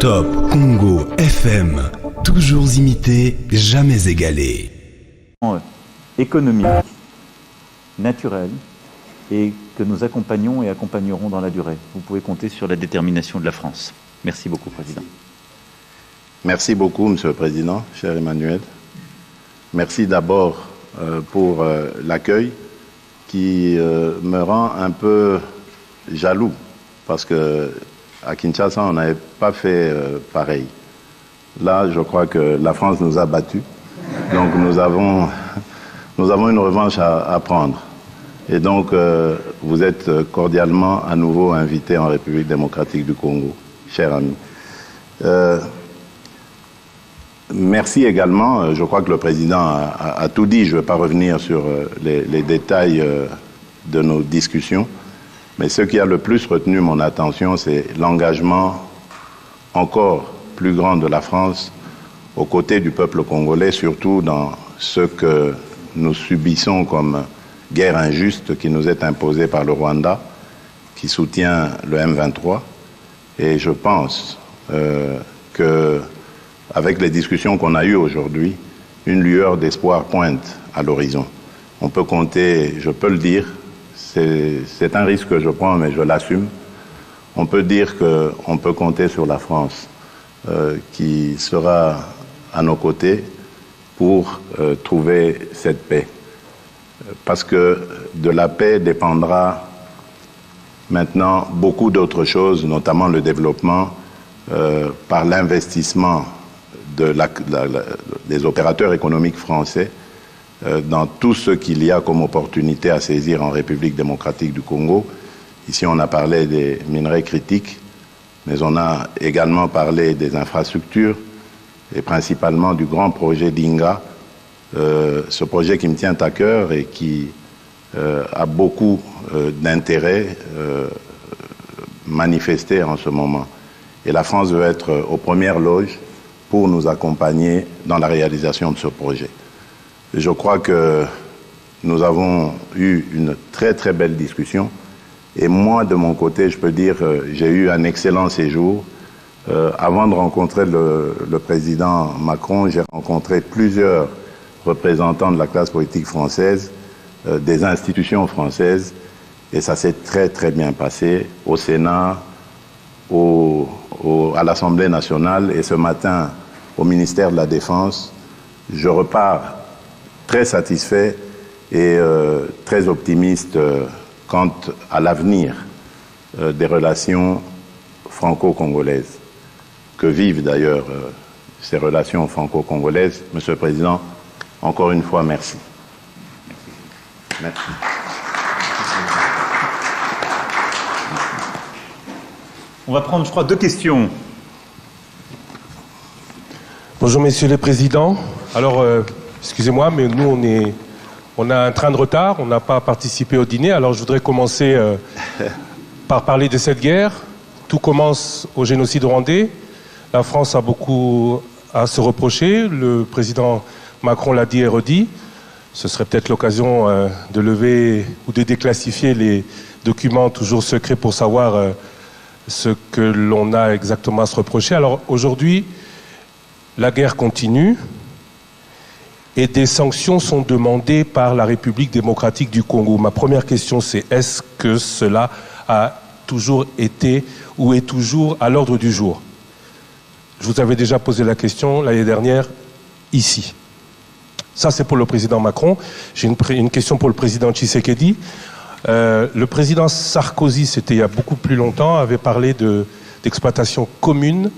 Top Congo FM, toujours imité, jamais égalé. Économique, naturel, et que nous accompagnons et accompagnerons dans la durée. Vous pouvez compter sur la détermination de la France. Merci beaucoup, Président. Merci beaucoup, Monsieur le Président, cher Emmanuel. Merci d'abord pour l'accueil qui me rend un peu jaloux, parce que à Kinshasa, on n'avait pas fait pareil. Là, je crois que la France nous a battus, donc nous avons une revanche à prendre. Et donc, vous êtes cordialement à nouveau invités en République démocratique du Congo, chers amis. Merci également, je crois que le Président a tout dit, je ne vais pas revenir sur les détails de nos discussions, mais ce qui a le plus retenu mon attention, c'est l'engagement encore plus grand de la France aux côtés du peuple congolais, surtout dans ce que nous subissons comme guerre injuste qui nous est imposée par le Rwanda, qui soutient le M23. Et je pense que avec les discussions qu'on a eues aujourd'hui, une lueur d'espoir pointe à l'horizon. On peut compter, je peux le dire, c'est un risque que je prends, mais je l'assume. On peut dire qu'on peut compter sur la France qui sera à nos côtés pour trouver cette paix. Parce que de la paix dépendra maintenant beaucoup d'autres choses, notamment le développement par l'investissement des opérateurs économiques français dans tout ce qu'il y a comme opportunité à saisir en République démocratique du Congo. Ici, on a parlé des minerais critiques, mais on a également parlé des infrastructures et principalement du grand projet d'Inga, ce projet qui me tient à cœur et qui a beaucoup d'intérêt manifesté en ce moment. Et la France veut être aux premières loges pour nous accompagner dans la réalisation de ce projet. Je crois que nous avons eu une très très belle discussion et moi de mon côté je peux dire j'ai eu un excellent séjour. Avant de rencontrer le président Macron, j'ai rencontré plusieurs représentants de la classe politique française, des institutions françaises, et ça s'est très très bien passé au Sénat, à l'Assemblée nationale, et ce matin au ministère de la Défense. Je repars très satisfait et très optimiste quant à l'avenir des relations franco-congolaises. Que vivent d'ailleurs ces relations franco-congolaises. Monsieur le Président, encore une fois, merci. Merci. On va prendre, je crois, 2 questions. Bonjour, messieurs les présidents. Alors, excusez-moi, mais nous, on a un train de retard, on n'a pas participé au dîner. Alors, je voudrais commencer par parler de cette guerre. Tout commence au génocide rwandais. La France a beaucoup à se reprocher. Le président Macron l'a dit et redit. Ce serait peut-être l'occasion de lever ou de déclassifier les documents toujours secrets pour savoir ce que l'on a exactement à se reprocher. Alors aujourd'hui, la guerre continue et des sanctions sont demandées par la République démocratique du Congo. Ma première question, c'est est-ce que cela a toujours été ou est toujours à l'ordre du jour ? Je vous avais déjà posé la question l'année dernière, ici. Ça, c'est pour le président Macron. J'ai une question pour le président Tshisekedi. Le président Sarkozy, c'était il y a beaucoup plus longtemps, avait parlé d'exploitation commune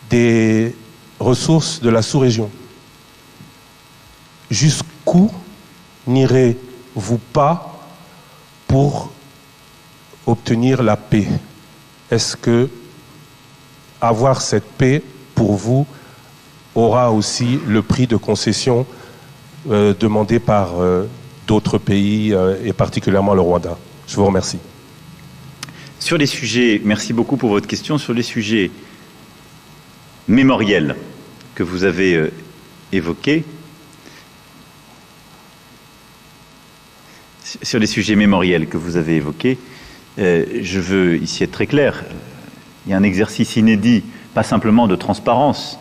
des ressources de la sous-région. Jusqu'où n'irez-vous pas pour obtenir la paix ? Est-ce que avoir cette paix, pour vous, aura aussi le prix de concession demandé par d'autres pays, et particulièrement le Rwanda ? Je vous remercie. Sur les sujets, merci beaucoup pour votre question, sur les sujets mémoriels que vous avez évoqués, je veux ici être très clair. Il y a un exercice inédit pas simplement de transparence,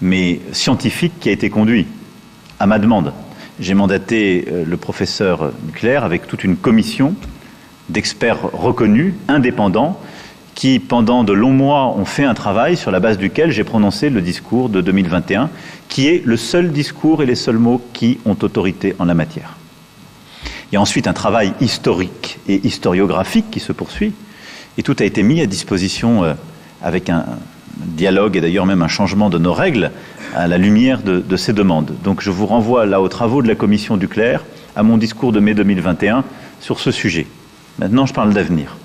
mais scientifique qui a été conduit à ma demande. J'ai mandaté le professeur Nucléaire avec toute une commission d'experts reconnus, indépendants, qui, pendant de longs mois, ont fait un travail sur la base duquel j'ai prononcé le discours de 2021, qui est le seul discours et les seuls mots qui ont autorité en la matière. Il y a ensuite un travail historique et historiographique qui se poursuit, et tout a été mis à disposition avec un dialogue et d'ailleurs même un changement de nos règles à la lumière de ces demandes. Donc je vous renvoie là aux travaux de la commission Duclerc, à mon discours de mai 2021 sur ce sujet. Maintenant, je parle d'avenir.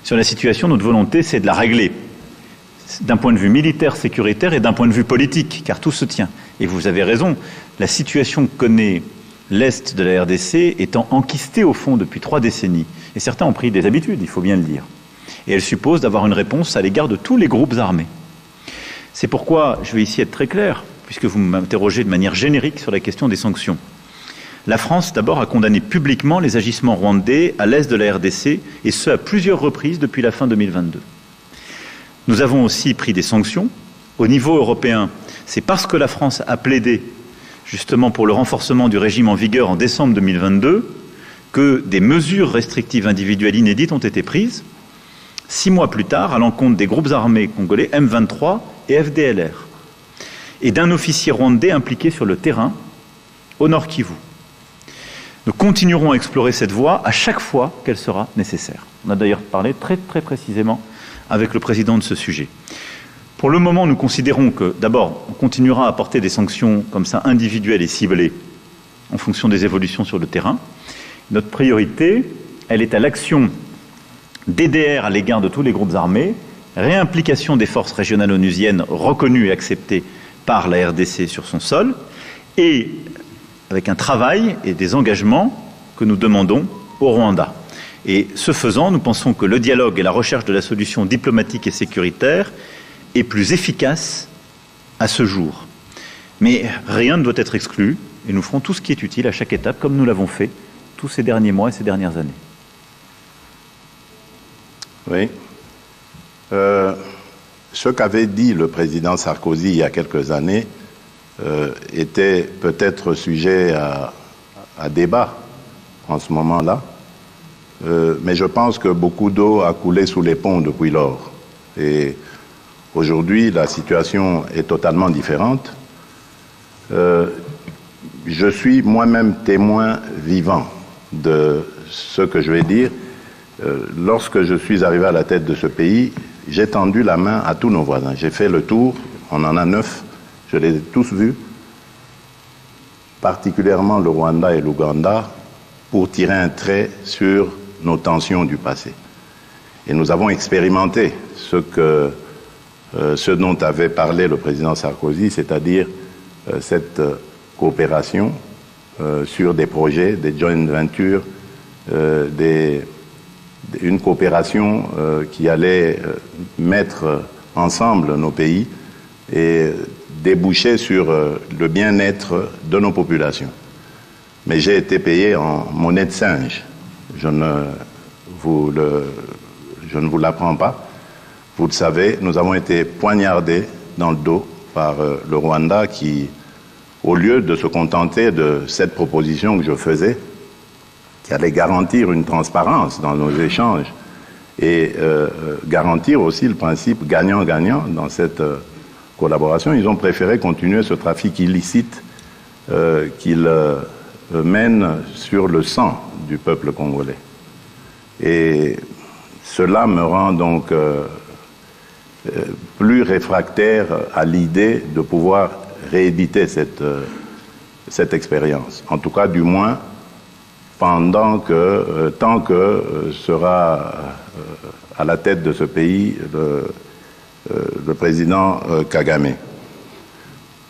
Sur la situation, notre volonté, c'est de la régler d'un point de vue militaire, sécuritaire et d'un point de vue politique, car tout se tient. Et vous avez raison, la situation que connaît l'Est de la RDC étant enquistée au fond depuis 3 décennies, et certains ont pris des habitudes, il faut bien le dire, et elle suppose d'avoir une réponse à l'égard de tous les groupes armés. C'est pourquoi je vais ici être très clair, puisque vous m'interrogez de manière générique sur la question des sanctions. La France, d'abord, a condamné publiquement les agissements rwandais à l'est de la RDC, et ce, à plusieurs reprises depuis la fin 2022. Nous avons aussi pris des sanctions. Au niveau européen, c'est parce que la France a plaidé, justement, pour le renforcement du régime en vigueur en décembre 2022, que des mesures restrictives individuelles inédites ont été prises, 6 mois plus tard, à l'encontre des groupes armés congolais M23 et FDLR, et d'un officier rwandais impliqué sur le terrain, au Nord Kivu. Nous continuerons à explorer cette voie à chaque fois qu'elle sera nécessaire. On a d'ailleurs parlé très précisément avec le président de ce sujet. Pour le moment, nous considérons que, d'abord, on continuera à apporter des sanctions comme ça individuelles et ciblées en fonction des évolutions sur le terrain. Notre priorité, elle est à l'action DDR à l'égard de tous les groupes armés, réimplication des forces régionales onusiennes reconnues et acceptées par la RDC sur son sol, et avec un travail et des engagements que nous demandons au Rwanda. Et ce faisant, nous pensons que le dialogue et la recherche de la solution diplomatique et sécuritaire est plus efficace à ce jour. Mais rien ne doit être exclu, et nous ferons tout ce qui est utile à chaque étape, comme nous l'avons fait tous ces derniers mois et ces dernières années. Oui. Ce qu'avait dit le président Sarkozy il y a quelques années était peut-être sujet à débat en ce moment-là, mais je pense que beaucoup d'eau a coulé sous les ponts depuis lors. Et aujourd'hui, la situation est totalement différente. Je suis moi-même témoin vivant de ce que je vais dire. Lorsque je suis arrivé à la tête de ce pays, j'ai tendu la main à tous nos voisins. J'ai fait le tour, on en a 9, je les ai tous vus, particulièrement le Rwanda et l'Ouganda, pour tirer un trait sur nos tensions du passé. Et nous avons expérimenté ce dont avait parlé le président Sarkozy, c'est-à-dire cette coopération sur des projets, des joint ventures, une coopération qui allait mettre ensemble nos pays et déboucher sur le bien-être de nos populations. Mais j'ai été payé en monnaie de singe. Je ne vous l'apprends pas. Vous le savez, nous avons été poignardés dans le dos par le Rwanda qui, au lieu de se contenter de cette proposition que je faisais, qui allait garantir une transparence dans nos échanges et garantir aussi le principe gagnant-gagnant dans cette collaboration, ils ont préféré continuer ce trafic illicite qu'ils mènent sur le sang du peuple congolais. Et cela me rend donc plus réfractaire à l'idée de pouvoir rééditer cette expérience. En tout cas, du moins, tant que sera à la tête de ce pays le président Kagame.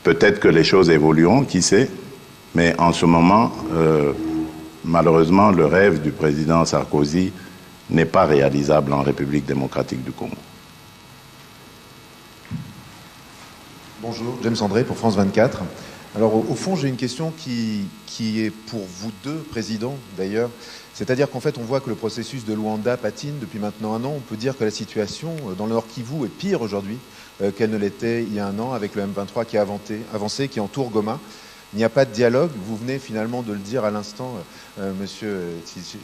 Peut-être que les choses évolueront, qui sait, mais en ce moment, malheureusement, le rêve du président Sarkozy n'est pas réalisable en République démocratique du Congo. Bonjour, James André pour France 24. Alors au fond, j'ai une question qui est pour vous deux, présidents d'ailleurs. C'est-à-dire qu'en fait, on voit que le processus de Luanda patine depuis maintenant 1 an. On peut dire que la situation dans le Nord Kivu est pire aujourd'hui qu'elle ne l'était il y a 1 an, avec le M23 qui a avancé, qui entoure Goma. Il n'y a pas de dialogue. Vous venez finalement de le dire à l'instant, Monsieur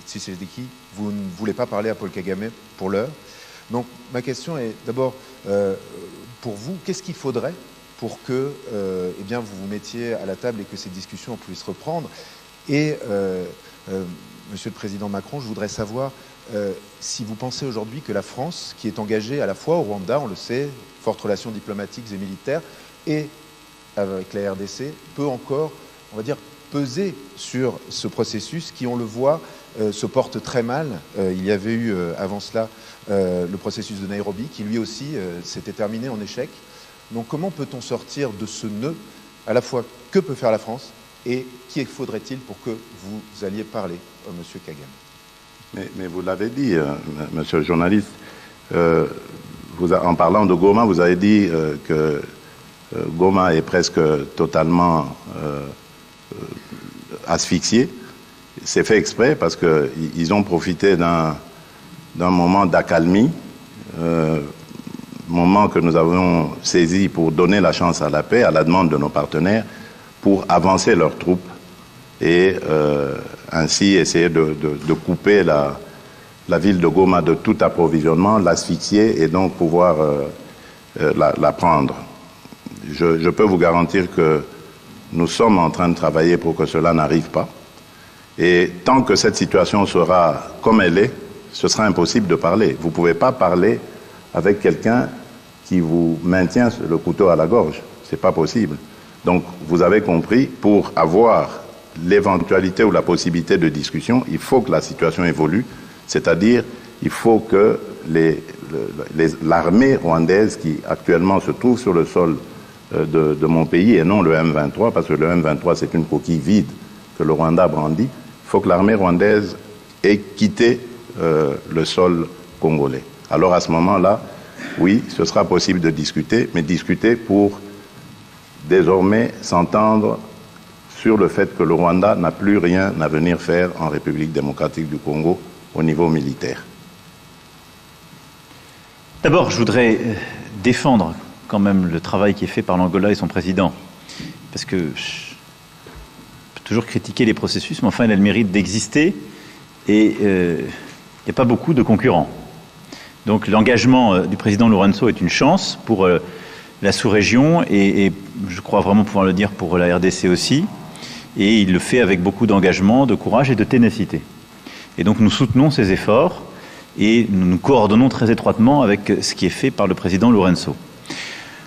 Tshisekedi, vous ne voulez pas parler à Paul Kagame pour l'heure. Donc ma question est d'abord, pour vous, qu'est-ce qu'il faudrait pour que eh bien, vous vous mettiez à la table et que ces discussions puissent reprendre? Et Monsieur le Président Macron, je voudrais savoir si vous pensez aujourd'hui que la France, qui est engagée à la fois au Rwanda, on le sait, fortes relations diplomatiques et militaires, et avec la RDC, peut encore, on va dire, peser sur ce processus qui, on le voit, se porte très mal. Il y avait eu avant cela le processus de Nairobi, qui lui aussi s'était terminé en échec. Donc comment peut-on sortir de ce nœud? À la fois, que peut faire la France et qui faudrait-il pour que vous alliez parler, Monsieur Kagame? Mais vous l'avez dit, monsieur le journaliste, en parlant de Goma, vous avez dit que Goma est presque totalement asphyxié. C'est fait exprès parce qu'ils ont profité d'un moment d'accalmie, moment que nous avons saisi pour donner la chance à la paix, à la demande de nos partenaires, pour avancer leurs troupes et ainsi essayer de couper la ville de Goma de tout approvisionnement, l'asphyxier et donc pouvoir la prendre. Je peux vous garantir que nous sommes en train de travailler pour que cela n'arrive pas. Et tant que cette situation sera comme elle est, ce sera impossible de parler. Vous ne pouvez pas parler avec quelqu'un qui vous maintient le couteau à la gorge. Ce n'est pas possible. Donc, vous avez compris, pour avoir l'éventualité ou la possibilité de discussion, il faut que la situation évolue, c'est-à-dire il faut que l'armée rwandaise qui actuellement se trouve sur le sol de mon pays et non le M23, parce que le M23 c'est une coquille vide que le Rwanda brandit, il faut que l'armée rwandaise ait quitté le sol congolais. Alors à ce moment-là, oui, ce sera possible de discuter, mais discuter pour désormais s'entendre sur le fait que le Rwanda n'a plus rien à venir faire en République démocratique du Congo au niveau militaire. D'abord, je voudrais défendre quand même le travail qui est fait par l'Angola et son président, parce que je peux toujours critiquer les processus, mais enfin, il a le mérite d'exister et il n'y a pas beaucoup de concurrents. Donc l'engagement du président Lourenço est une chance pour la sous-région et je crois vraiment pouvoir le dire pour la RDC aussi. Et il le fait avec beaucoup d'engagement, de courage et de ténacité. Et donc nous soutenons ces efforts et nous nous coordonnons très étroitement avec ce qui est fait par le président Lourenço.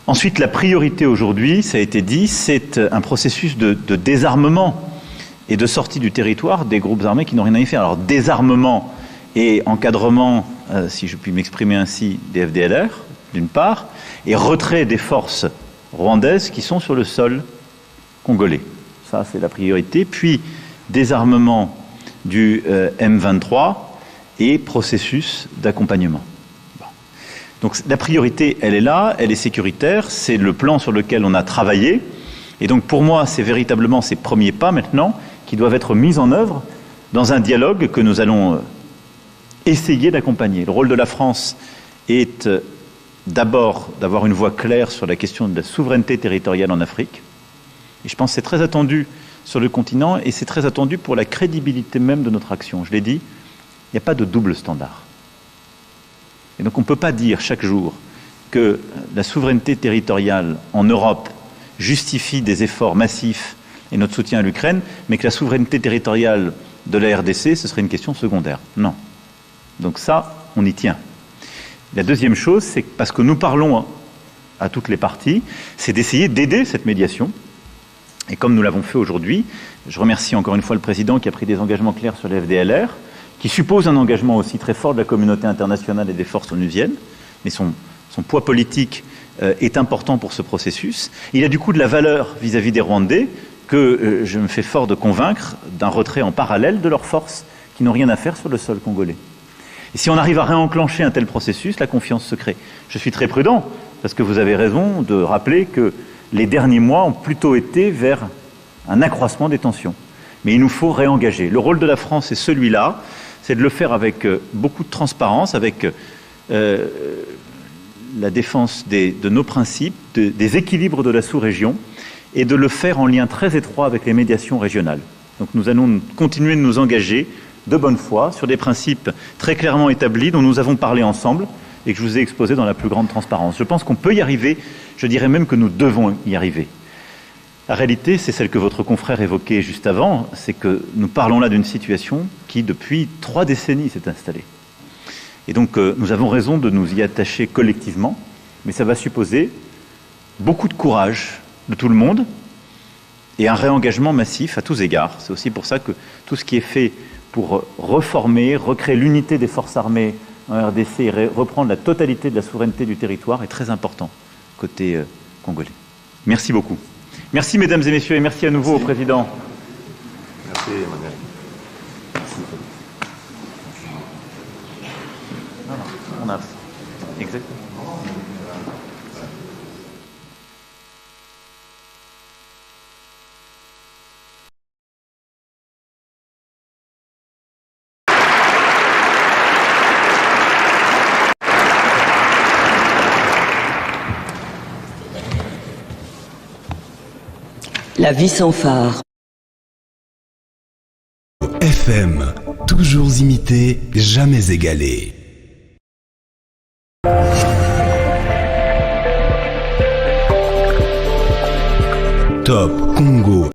Ensuite, la priorité aujourd'hui, ça a été dit, c'est un processus de désarmement et de sortie du territoire des groupes armés qui n'ont rien à y faire. Alors désarmement et encadrement, si je puis m'exprimer ainsi, des FDLR, d'une part, et retrait des forces rwandaises qui sont sur le sol congolais. Ça, c'est la priorité. Puis, désarmement du M23 et processus d'accompagnement. Bon. Donc, la priorité, elle est là, elle est sécuritaire, c'est le plan sur lequel on a travaillé. Et donc, pour moi, c'est véritablement ces premiers pas maintenant qui doivent être mis en œuvre dans un dialogue que nous allons essayer d'accompagner. Le rôle de la France est d'abord d'avoir une voix claire sur la question de la souveraineté territoriale en Afrique. Et je pense que c'est très attendu sur le continent et c'est très attendu pour la crédibilité même de notre action. Je l'ai dit, il n'y a pas de double standard. Et donc on ne peut pas dire chaque jour que la souveraineté territoriale en Europe justifie des efforts massifs et notre soutien à l'Ukraine, mais que la souveraineté territoriale de la RDC, ce serait une question secondaire. Non. Donc ça, on y tient. La deuxième chose, c'est que parce que nous parlons à toutes les parties, c'est d'essayer d'aider cette médiation. Et comme nous l'avons fait aujourd'hui, je remercie encore une fois le président qui a pris des engagements clairs sur les FDLR, qui suppose un engagement aussi très fort de la communauté internationale et des forces onusiennes, mais son poids politique est important pour ce processus. Il a du coup de la valeur vis-à-vis des Rwandais que je me fais fort de convaincre d'un retrait en parallèle de leurs forces qui n'ont rien à faire sur le sol congolais. Et si on arrive à réenclencher un tel processus, la confiance se crée. Je suis très prudent, parce que vous avez raison de rappeler que les derniers mois ont plutôt été vers un accroissement des tensions. mais il nous faut réengager. Le rôle de la France est celui-là, c'est de le faire avec beaucoup de transparence, avec la défense de nos principes, des équilibres de la sous-région, et de le faire en lien très étroit avec les médiations régionales. Donc nous allons continuer de nous engager de bonne foi sur des principes très clairement établis dont nous avons parlé ensemble et que je vous ai exposés dans la plus grande transparence. Je pense qu'on peut y arriver, je dirais même que nous devons y arriver. La réalité, c'est celle que votre confrère évoquait juste avant, c'est que nous parlons là d'une situation qui, depuis 3 décennies, s'est installée. Et donc, nous avons raison de nous y attacher collectivement, mais ça va supposer beaucoup de courage de tout le monde et un réengagement massif à tous égards. C'est aussi pour ça que tout ce qui est fait pour reformer, recréer l'unité des forces armées en RDC et reprendre la totalité de la souveraineté du territoire est très important côté congolais. Merci beaucoup. Merci mesdames et messieurs et merci à nouveau au président. Merci Emmanuel. On a exactement. La vie sans phare. FM, toujours imité, jamais égalé. Top Congo